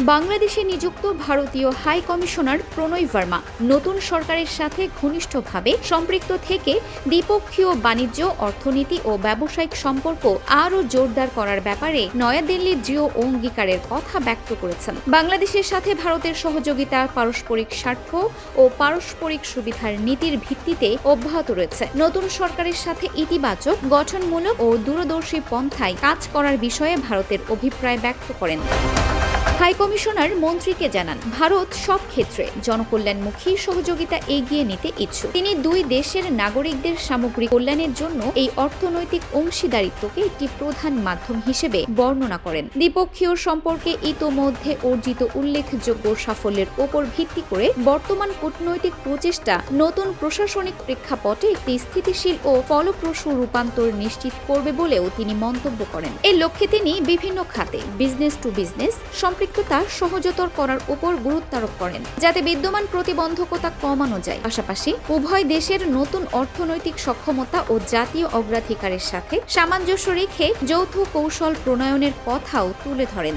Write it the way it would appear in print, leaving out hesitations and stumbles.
বাংলাদেশে নিযুক্ত ভারতীয় হাই কমিশনার প্রণয় ভার্মা নতুন সরকারের সাথে ঘনিষ্ঠভাবে সম্পৃক্ত থেকে দ্বিপক্ষীয় বাণিজ্য, অর্থনীতি ও ব্যবসায়িক সম্পর্ক আরও জোরদার করার ব্যাপারে নয়াদিল্লির দৃঢ় অঙ্গীকারের কথা ব্যক্ত করেছেন। বাংলাদেশের সাথে ভারতের সহযোগিতা পারস্পরিক স্বার্থ ও পারস্পরিক সুবিধার নীতির ভিত্তিতে অব্যাহত রয়েছে। নতুন সরকারের সাথে ইতিবাচক, গঠনমূলক ও দূরদর্শী পন্থায় কাজ করার বিষয়ে ভারতের অভিপ্রায় ব্যক্ত করেন। হাইকমিশনার মন্ত্রীকে জানান, ভারত সব ক্ষেত্রে জনকল্যাণমুখী সহযোগিতা এগিয়ে নিতে ইচ্ছুক। তিনি দুই দেশের নাগরিকদের সামগ্রিক কল্যাণের জন্য এই অর্থনৈতিক অংশীদারিত্বকে একটি প্রধান মাধ্যম হিসেবে বর্ণনা করেন। দ্বিপক্ষীয় সম্পর্কে ইতোমধ্যে অর্জিত উল্লেখযোগ্য সাফল্যের ওপর ভিত্তি করে বর্তমান কূটনৈতিক প্রচেষ্টা নতুন প্রশাসনিক প্রেক্ষাপটে একটি স্থিতিশীল ও ফলপ্রসূ রূপান্তর নিশ্চিত করবে বলেও তিনি মন্তব্য করেন। এই লক্ষ্যে তিনি বিভিন্ন খাতে বিজনেস টু বিজনেস সম্পৃক্ততা সহজতর করার উপর গুরুত্ব আরোপ করেন, যাতে বিদ্যমান প্রতিবন্ধকতা কমানো যায়। পাশাপাশি উভয় দেশের নতুন অর্থনৈতিক সক্ষমতা ও জাতীয় অগ্রাধিকারের সাথে সামঞ্জস্য রেখে যৌথ কৌশল প্রণয়নের কথাও তুলে ধরেন।